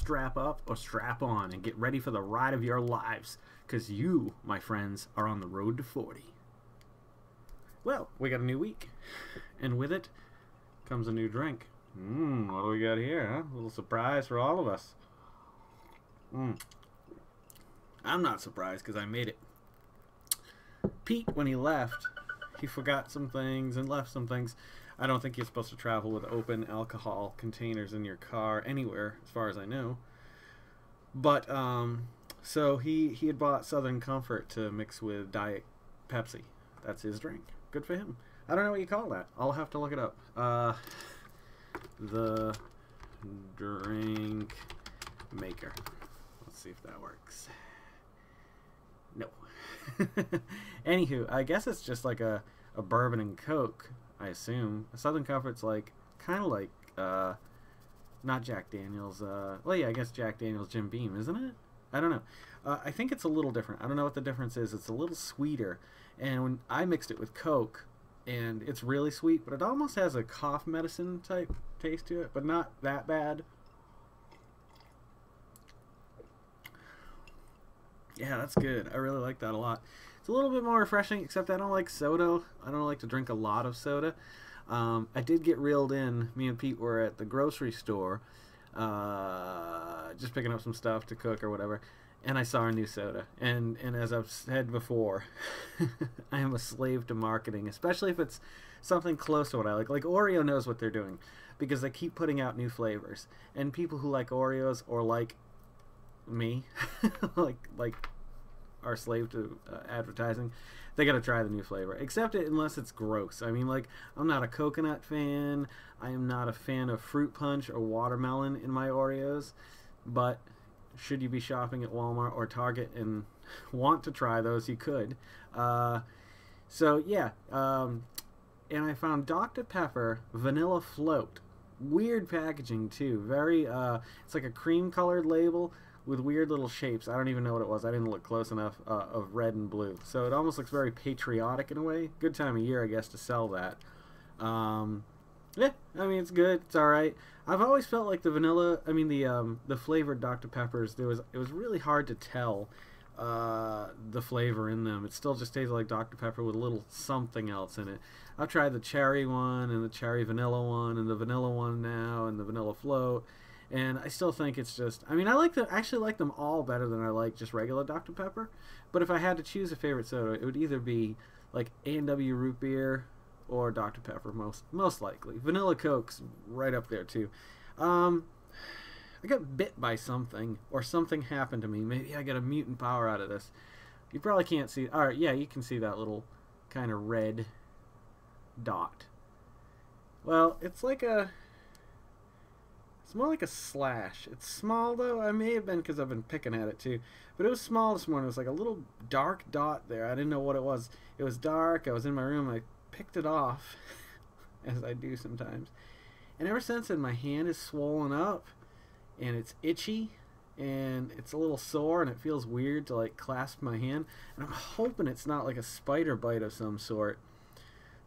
strap up or strap on and get ready for the ride of your lives, because you, my friends, are on the road to 40. Well, we got a new week, and with it comes a new drink. What do we got here, huh? A little surprise for all of us. I'm not surprised because I made it. Pete, when he left, he forgot some things and left some things. I don't think you're supposed to travel with open alcohol containers in your car anywhere, as far as I know. But, so he had bought Southern Comfort to mix with Diet Pepsi. That's his drink. Good for him. I don't know what you call that. I'll have to look it up. The drink maker. Let's see if that works. No. Anywho, I guess it's just like a bourbon and Coke, I assume. Southern Comfort's like, kind of like, not Jack Daniels, well yeah, I guess Jack Daniels Jim Beam, isn't it? I don't know. I think it's a little different. I don't know what the difference is. It's a little sweeter, and when I mixed it with Coke, and it's really sweet, but it almost has a cough medicine type taste to it, but not that bad. Yeah, that's good. I really like that a lot. It's a little bit more refreshing, except I don't like soda. I don't like to drink a lot of soda. I did get reeled in. Me and Pete were at the grocery store, just picking up some stuff to cook or whatever, and I saw a new soda. And as I've said before, I am a slave to marketing, especially if it's something close to what I like. Like Oreo knows what they're doing, because they keep putting out new flavors. And people who like Oreos, or like me, like are slave to advertising, they gotta try the new flavor, except unless it's gross. I mean, like, I'm not a coconut fan, I am not a fan of fruit punch or watermelon in my Oreos, but should you be shopping at Walmart or Target and want to try those, you could. So yeah, and I found Dr. Pepper Vanilla Float. Weird packaging too, very it's like a cream colored label with weird little shapes. I don't even know what it was. I didn't look close enough, of red and blue. So it almost looks very patriotic in a way. Good time of year, I guess, to sell that. Yeah, I mean, it's good. It's alright. I've always felt like the vanilla, I mean, the flavored Dr. Peppers, it was really hard to tell the flavor in them. It still just tastes like Dr. Pepper with a little something else in it. I've tried the cherry one, and the cherry vanilla one, and the vanilla one now, and the vanilla float. And I still think it's just, I mean, I actually like them all better than I like just regular Dr. Pepper. But if I had to choose a favorite soda, it would either be like A&W root beer or Dr. Pepper, most likely. Vanilla Coke's right up there too. I got bit by something, or something happened to me. Maybe I got a mutant power out of this. You probably can't see. All right, yeah, you can see that little kind of red dot. Well, it's like a... It's more like a slash. It's small, though. I may have been because I've been picking at it, too. But it was small this morning. It was like a little dark dot there. I didn't know what it was. It was dark. I was in my room. I picked it off, as I do sometimes. And ever since then, my hand is swollen up, and it's itchy, and it's a little sore, and it feels weird to, like, clasp my hand. And I'm hoping it's not like a spider bite of some sort.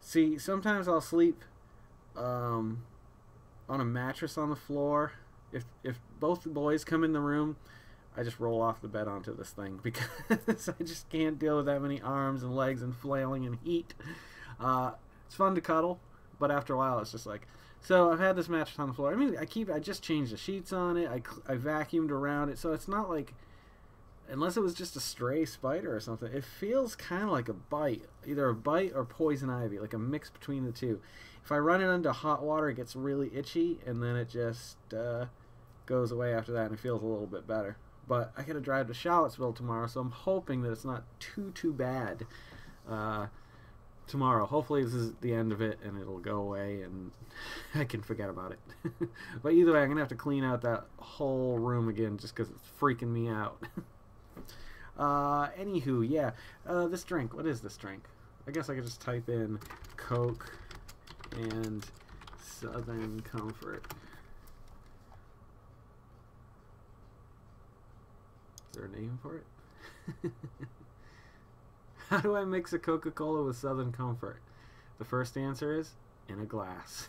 See, sometimes I'll sleep, on a mattress on the floor. If both the boys come in the room, I just roll off the bed onto this thing, because I just can't deal with that many arms and legs and flailing and heat. It's fun to cuddle, but after a while it's just like... So I've had this mattress on the floor. I mean, I just changed the sheets on it. I vacuumed around it, so it's not like... Unless it was just a stray spider or something, it feels kind of like a bite. Either a bite or poison ivy, like a mix between the two. If I run it into hot water, it gets really itchy, and then it just goes away after that, and it feels a little bit better. But I gotta drive to Charlottesville tomorrow, so I'm hoping that it's not too bad tomorrow. Hopefully this is the end of it, and it'll go away, and I can forget about it. But either way, I'm gonna have to clean out that whole room again, just because it's freaking me out. Anywho, yeah. This drink. What is this drink? I guess I could just type in Coke and Southern Comfort. Is there a name for it? How do I mix a Coca-Cola with Southern Comfort? The first answer is in a glass.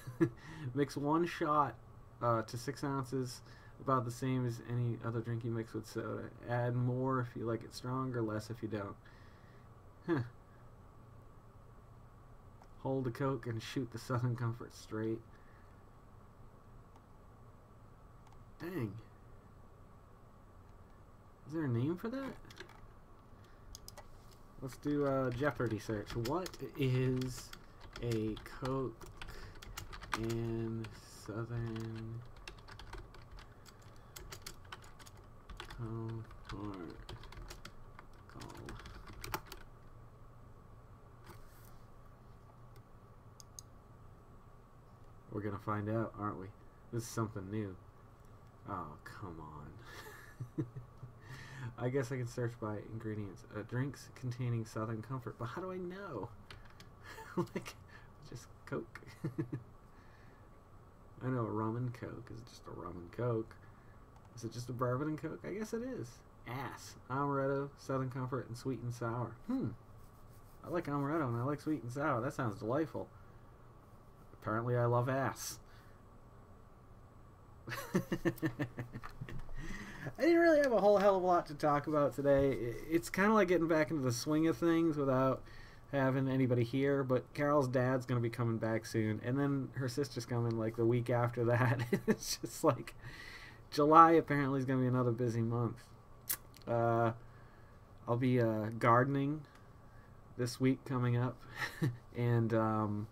Mix 1 shot to 6 ounces About the same as any other drink you mix with soda. Add more if you like it strong, or less if you don't. Huh. Hold a Coke and shoot the Southern Comfort straight. Dang. Is there a name for that? Let's do a Jeopardy search. What is a Coke and Southern Comfort called? We're gonna find out, aren't we? This is something new. Oh, come on. I guess I can search by ingredients. Drinks containing Southern Comfort, but how do I know? Like, just Coke. I know a rum and Coke is just a rum and Coke. Is it just a bourbon and Coke? I guess it is. Ass. Amaretto, Southern Comfort, and sweet and sour. I like amaretto and I like sweet and sour. That sounds delightful. Apparently I love ass. I didn't really have a whole hell of a lot to talk about today. It's kind of like getting back into the swing of things without having anybody here, but Carol's dad's going to be coming back soon, and then her sister's coming like the week after that. It's just like July apparently is going to be another busy month. I'll be gardening this week coming up and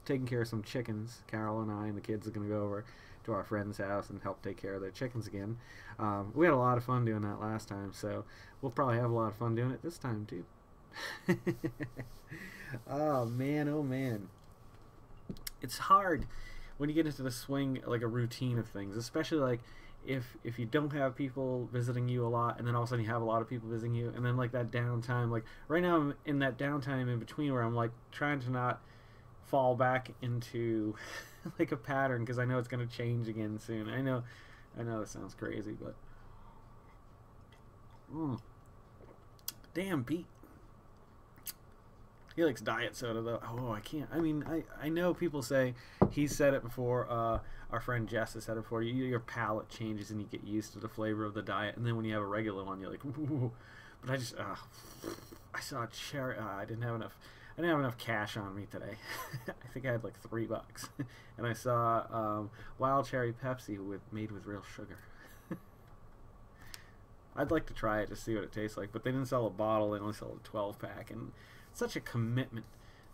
taking care of some chickens. Carol and I and the kids are going to go over to our friend's house and help take care of their chickens again. We had a lot of fun doing that last time, so we'll probably have a lot of fun doing it this time too. Oh man, it's hard when you get into the swing, like a routine of things, especially like if you don't have people visiting you a lot, and then all of a sudden you have a lot of people visiting you, and then like that downtime, like right now I'm in that downtime in between where I'm like trying to not fall back into like a pattern, because I know it's going to change again soon. I know it sounds crazy, but damn, Pete, he likes diet soda though. Oh, I can't. I mean, I know people say, he's said it before, our friend Jess has said it before, your palate changes and you get used to the flavor of the diet, and then when you have a regular one you're like, ooh. But I just I saw a cherry. I didn't have enough cash on me today. I think I had like $3, and I saw wild cherry Pepsi made with real sugar. I'd like to try it to see what it tastes like, but they didn't sell a bottle. They only sell a 12-pack, and it's such a commitment,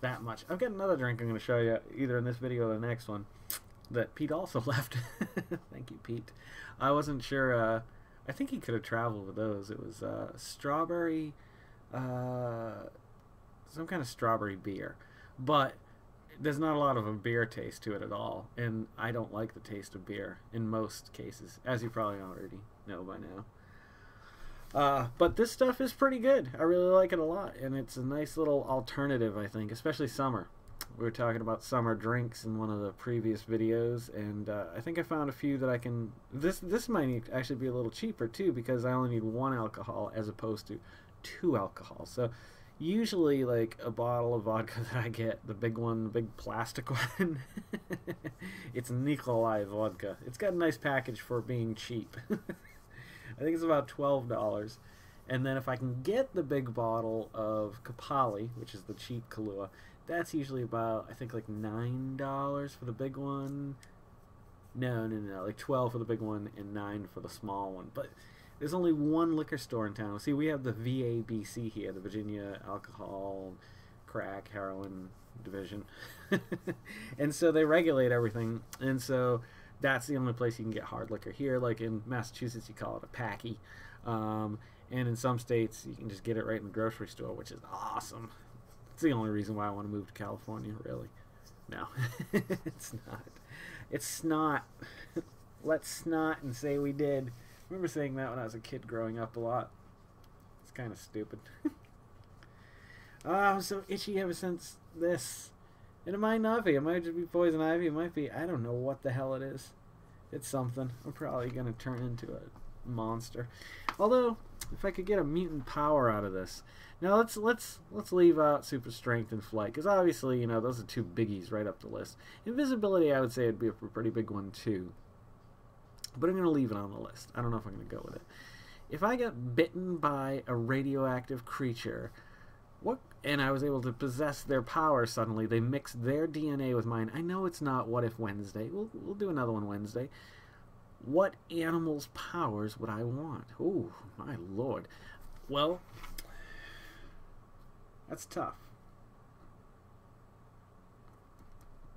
that much. I've got another drink I'm going to show you either in this video or the next one that Pete also left. Thank you, Pete. I wasn't sure. I think he could have traveled with those. It was strawberry. Some kind of strawberry beer, but there's not a lot of a beer taste to it at all, and I don't like the taste of beer in most cases, as you probably already know by now. But this stuff is pretty good. I really like it a lot, and it's a nice little alternative, I think, especially summer. We were talking about summer drinks in one of the previous videos, and I think I found a few that I can... This might actually be a little cheaper, too, because I only need 1 alcohol as opposed to 2 alcohol. So usually, like, a bottle of vodka that I get, the big one, the big plastic one, it's Nikolai vodka. It's got a nice package for being cheap. I think it's about $12. And then if I can get the big bottle of Kapali, which is the cheap Kahlua, that's usually about, I think, like $9 for the big one. No, like 12 for the big one and 9 for the small one. But there's only one liquor store in town. See, we have the VABC here, the Virginia Alcohol, Crack, Heroin Division. And so they regulate everything. And so that's the only place you can get hard liquor here. Like in Massachusetts, you call it a packy. And in some states, you can just get it right in the grocery store, which is awesome. It's the only reason why I want to move to California, really. No, it's not. It's snot. Let's snot and say we did. I remember saying that when I was a kid growing up a lot. It's kind of stupid. Oh, I'm so itchy ever since this. And it might not be. It might just be poison ivy. It might be. I don't know what the hell it is. It's something. I'm probably going to turn into a monster. Although, if I could get a mutant power out of this. Now, let's leave out super strength and flight. Because obviously, you know, those are two biggies right up the list. Invisibility, I would say, would be a pretty big one, too. but I'm going to leave it on the list. I don't know if I'm going to go with it. If I got bitten by a radioactive creature, and I was able to possess their power suddenly, they mixed their DNA with mine. I know it's not What If Wednesday. We'll do another one Wednesday. What animal's powers would I want? Oh, my lord. Well, that's tough.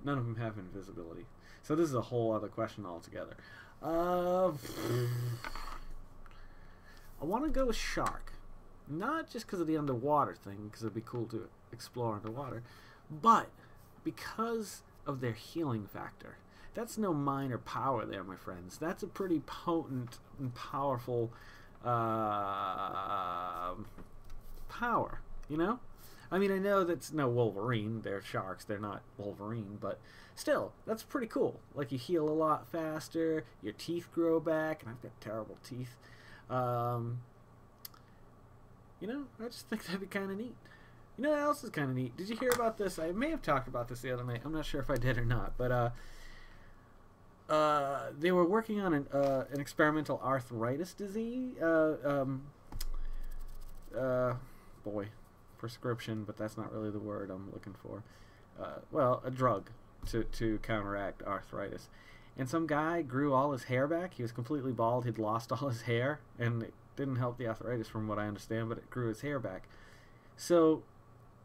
None of them have invisibility. So this is a whole other question altogether. I want to go with shark. Not just because of the underwater thing, because it'd be cool to explore underwater, but because of their healing factor. That's no minor power there, my friends. That's a pretty potent and powerful power, you know? I mean, I know that's no Wolverine. They're sharks. They're not Wolverine, but still, that's pretty cool. Like, you heal a lot faster, your teeth grow back, and I've got terrible teeth. You know, I just think that'd be kind of neat. You know what else is kind of neat? Did you hear about this? I may have talked about this the other night. I'm not sure if I did or not, but they were working on an experimental arthritis disease. Prescription, but that's not really the word I'm looking for. Well, a drug to counteract arthritis. And some guy grew all his hair back. He was completely bald. He'd lost all his hair, and it didn't help the arthritis from what I understand, but it grew his hair back. So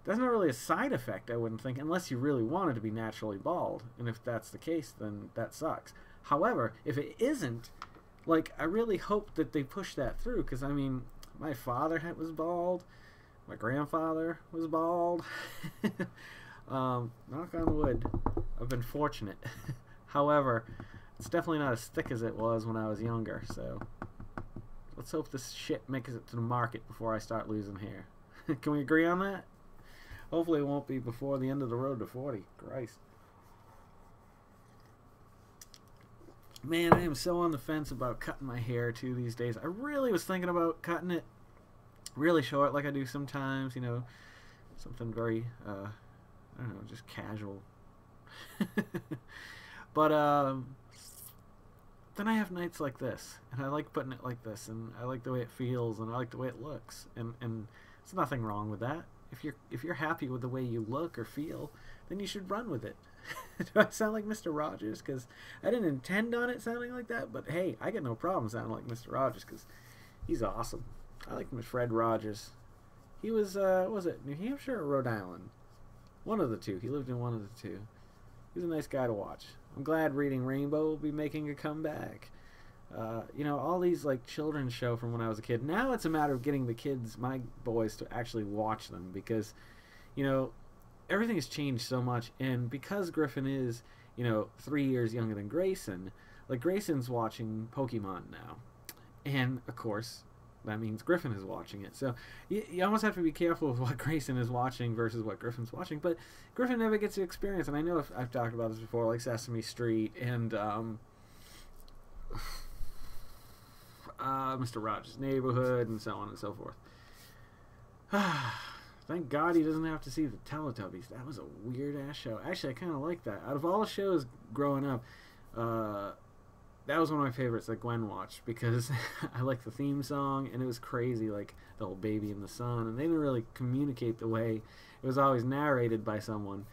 that's not really a side effect, I wouldn't think, unless you really wanted to be naturally bald. And if that's the case, then that sucks. However, if it isn't, like, I really hope that they push that through, because, I mean, my father was bald. My grandfather was bald. Knock on wood. I've been fortunate. However, it's definitely not as thick as it was when I was younger, so let's hope this shit makes it to the market before I start losing hair. Can we agree on that? Hopefully it won't be before the end of the road to 40. Christ. Man, I am so on the fence about cutting my hair too these days. I really was thinking about cutting it really short like I do sometimes, you know, something very, I don't know, just casual. But then I have nights like this, and I like putting it like this, and I like the way it feels, and I like the way it looks, and there's nothing wrong with that. If you're happy with the way you look or feel, then you should run with it. Do I sound like Mr. Rogers? Because I didn't intend on it sounding like that, but hey, I got no problem sounding like Mr. Rogers because he's awesome. I like him as Fred Rogers. He was, was it New Hampshire or Rhode Island? One of the two. He lived in one of the two. He was a nice guy to watch. I'm glad Reading Rainbow will be making a comeback. You know, all these, like, children's show from when I was a kid. Now it's a matter of getting the kids, my boys, to actually watch them because, you know, everything has changed so much. And because Griffin is, you know, 3 years younger than Grayson, like, Grayson's watching Pokemon now. And, of course, that means Griffin is watching it. So you almost have to be careful with what Grayson is watching versus what Griffin's watching. But Griffin never gets to experience, and I know I've talked about this before, like Sesame Street and Mr. Rogers' Neighborhood and so on and so forth. Thank God he doesn't have to see the Teletubbies. That was a weird-ass show. Actually, I kind of like that. Out of all the shows growing up, that was one of my favorites that Gwen watched because I liked the theme song, and it was crazy, like the whole baby in the sun, and they didn't really communicate the way it was always narrated by someone.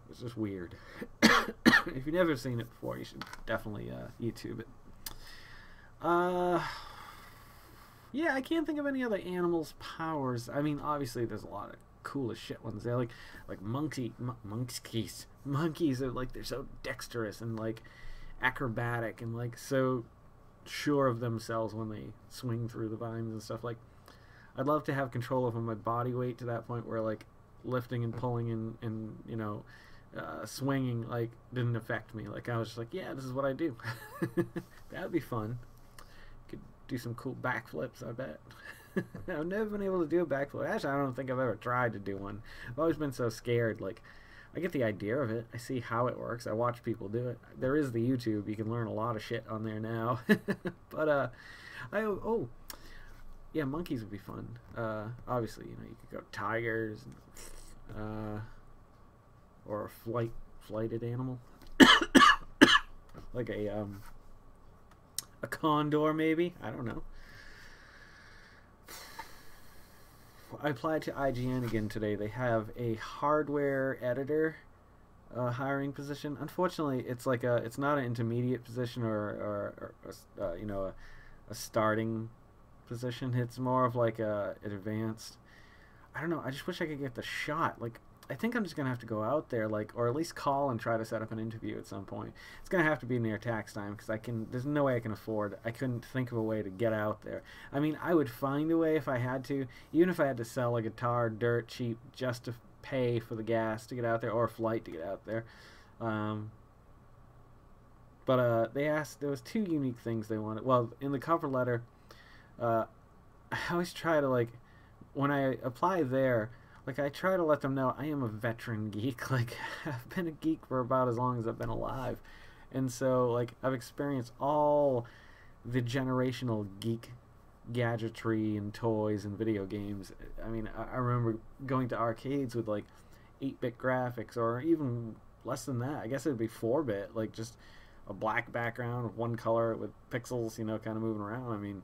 It was just weird. If you've never seen it before, you should definitely YouTube it. Yeah, I can't think of any other animals' powers. I mean, obviously, there's a lot of cool as shit ones there, like monkeys. Monkeys are like, they're so dexterous and like acrobatic and like so sure of themselves when they swing through the vines and stuff. Like, I'd love to have control over my body weight to that point where like lifting and pulling and you know, swinging like didn't affect me. Like, I was just like, yeah, this is what I do. That would be fun. Could do some cool backflips, I bet. I've never been able to do a backflip. Actually, I don't think I've ever tried to do one. I've always been so scared. Like, I get the idea of it. I see how it works. I watch people do it. There is the YouTube. You can learn a lot of shit on there now. But, yeah, monkeys would be fun. Obviously, you know, you could go tigers, or a flighted animal. Like a A condor, maybe? I don't know. I applied to IGN again today. They have a hardware editor hiring position. Unfortunately, it's not an intermediate position or a starting position. It's more of like an advanced. I don't know. I just wish I could get the shot. Like, I think I'm just gonna have to go out there, like, or at least call and try to set up an interview at some point. It's gonna have to be near tax time because I can. There's no way I can afford. I couldn't think of a way to get out there. I mean, I would find a way if I had to, even if I had to sell a guitar dirt cheap just to pay for the gas to get out there or a flight to get out there. But they asked. There was two unique things they wanted. Well, in the cover letter, I always try to like when I apply there. Like, I try to let them know I am a veteran geek. Like, I've been a geek for about as long as I've been alive. And so, like, I've experienced all the generational geek gadgetry and toys and video games. I mean, I remember going to arcades with, like, 8-bit graphics, or even less than that. I guess it would be 4-bit. Like, just a black background with one color with pixels, kind of moving around. I mean,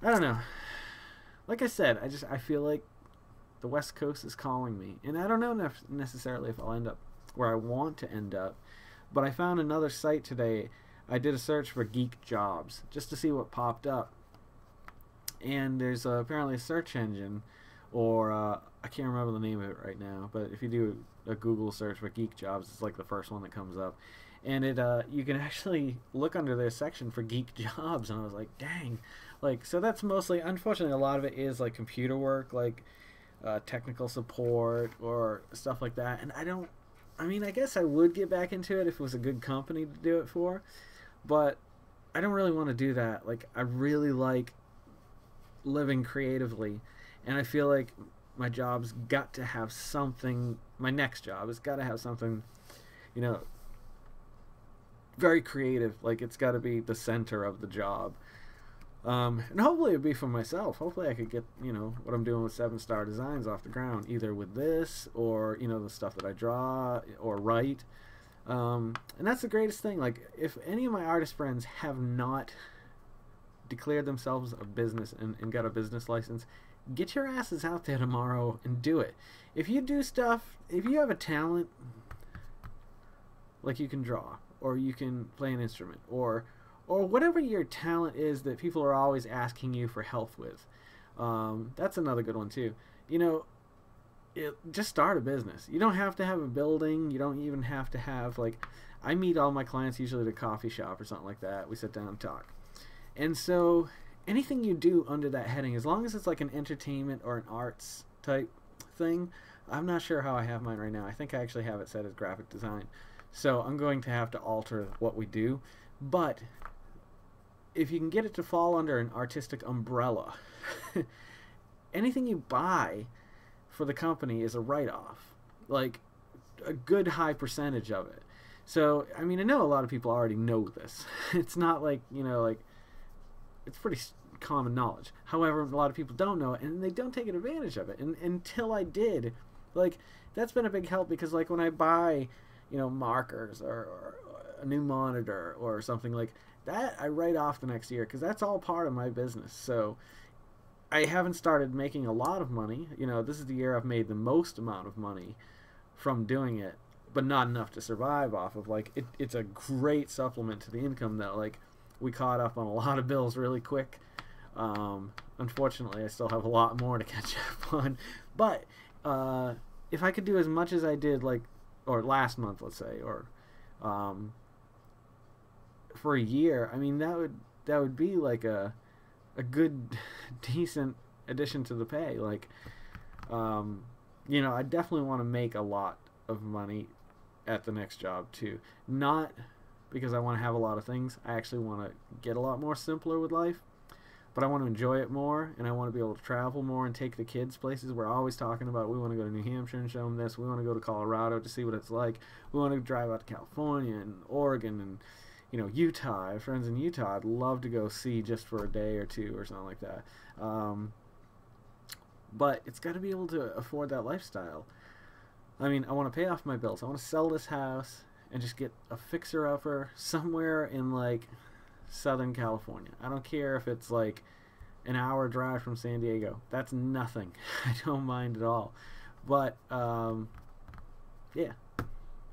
I don't know. Like I said, I feel like the West Coast is calling me, and I don't know necessarily if I'll end up where I want to end up, but I found another site today. I did a search for Geek Jobs just to see what popped up, and there's apparently a search engine, or I can't remember the name of it right now, but if you do a Google search for Geek Jobs, it's like the first one that comes up, and it you can actually look under their section for Geek Jobs, and I was like, dang, like, so that's mostly, unfortunately, a lot of it is like computer work, like technical support or stuff like that. And I guess I would get back into it if it was a good company to do it for, but I don't really want to do that. Like, I really like living creatively, and I feel like my job's got to have something, my next job has got to have something, very creative. Like, it's got to be the center of the job. And hopefully it'd be for myself. Hopefully I could get, what I'm doing with 7-Star Designs off the ground, either with this or, the stuff that I draw or write. And that's the greatest thing. Like, if any of my artist friends have not declared themselves a business and got a business license, get your asses out there tomorrow and do it. If you do stuff, if you have a talent, like you can draw, or you can play an instrument, or whatever your talent is that people are always asking you for help with. That's another good one too. Just start a business. You don't have to have a building. You don't even have to have, like, I meet all my clients usually at a coffee shop or something like that. We sit down and talk. And so anything you do under that heading, as long as it's like an entertainment or an arts type thing, I'm not sure how I have mine right now. I think I actually have it set as graphic design. So I'm going to have to alter what we do. But if you can get it to fall under an artistic umbrella, anything you buy for the company is a write-off, like a good high percentage of it. So, I mean, I know a lot of people already know this. It's not like, like, it's pretty common knowledge. However, a lot of people don't know it, and they don't take advantage of it. And until I did, like, that's been a big help, because, like, when I buy, markers or a new monitor or something like that, I write off the next year, because that's all part of my business. So I haven't started making a lot of money. This is the year I've made the most amount of money from doing it, but not enough to survive off of. Like, it's a great supplement to the income, though. Like, we caught up on a lot of bills really quick. Unfortunately, I still have a lot more to catch up on. But if I could do as much as I did, like, or last month, let's say, or for a year, I mean, that would be like a good, decent addition to the pay. Like, I definitely want to make a lot of money at the next job too. Not because I want to have a lot of things. I actually want to get a lot more simpler with life, but I want to enjoy it more, and I want to be able to travel more and take the kids places. We're always talking about, we want to go to New Hampshire and show them this. We want to go to Colorado to see what it's like. We want to drive out to California and Oregon and, Utah. I have friends in Utah I'd love to go see just for a day or two or something like that. But it's got to be able to afford that lifestyle. I mean, I want to pay off my bills. I want to sell this house and just get a fixer-upper somewhere in, like, Southern California. I don't care if it's like an hour drive from San Diego. That's nothing. I don't mind at all. But yeah,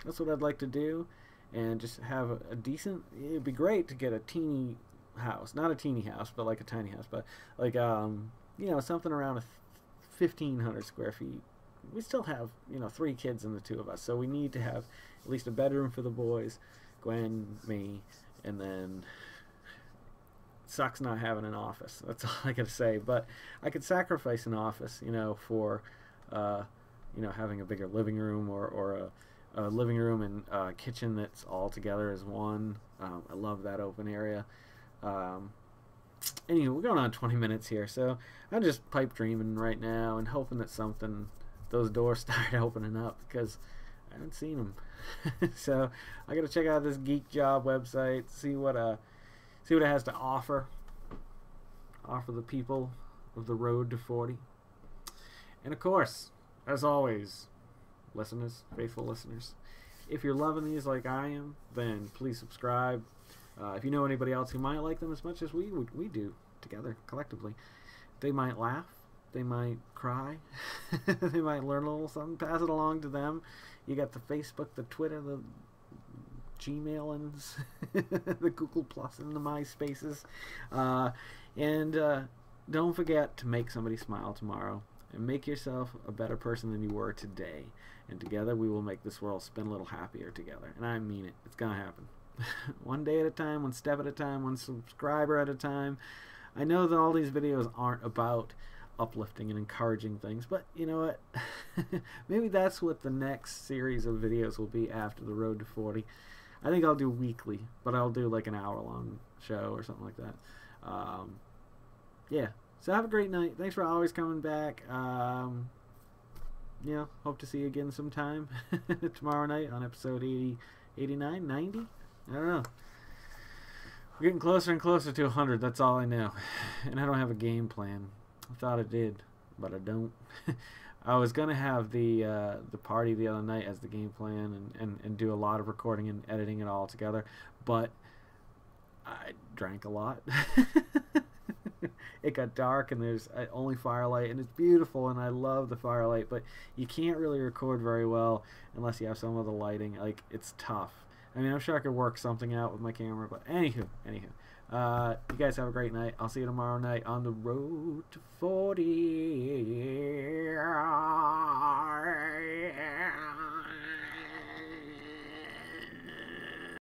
that's what I'd like to do, and just have a decent. It'd be great to get a teeny house, not a teeny house, but like a tiny house, but like something around 1,500 square feet. We still have 3 kids and the 2 of us, so we need to have at least a bedroom for the boys, Gwen, me, and then sucks not having an office. That's all I gotta say. But I could sacrifice an office, for having a bigger living room, or a living room and kitchen that's all together as one. I love that open area. Anyway, we're going on 20 minutes here, so I'm just pipe dreaming right now and hoping that those doors start opening up, because I haven't seen them. So I gotta check out this Geek Job website, see what it has to offer the people of the road to 40. And of course, as always, listeners, faithful listeners, if you're loving these like I am, then please subscribe. If you know anybody else who might like them as much as we do together, collectively, they might laugh, they might cry, they might learn a little something, pass it along to them. You got the Facebook, the Twitter, the Gmailins, the Google Plus, and the MySpaces. And don't forget to make somebody smile tomorrow, and make yourself a better person than you were today. And together we will make this world spin a little happier together. And I mean it. It's going to happen. One day at a time, one step at a time, one subscriber at a time. I know that all these videos aren't about uplifting and encouraging things, but you know what? Maybe that's what the next series of videos will be after the road to 40. I think I'll do weekly, but I'll do like an hour-long show or something like that. Yeah. So have a great night. Thanks for always coming back. Hope to see you again sometime tomorrow night on episode 80, 89, 90? I don't know. We're getting closer and closer to 100. That's all I know. And I don't have a game plan. I thought I did, but I don't. I was going to have the party the other night as the game plan, and do a lot of recording and editing it all together, but I drank a lot. It got dark, and there's only firelight, and it's beautiful, and I love the firelight, but you can't really record very well unless you have some of the lighting. Like, it's tough. I mean, I'm sure I could work something out with my camera, but anywho. You guys have a great night. I'll see you tomorrow night on the road to 40.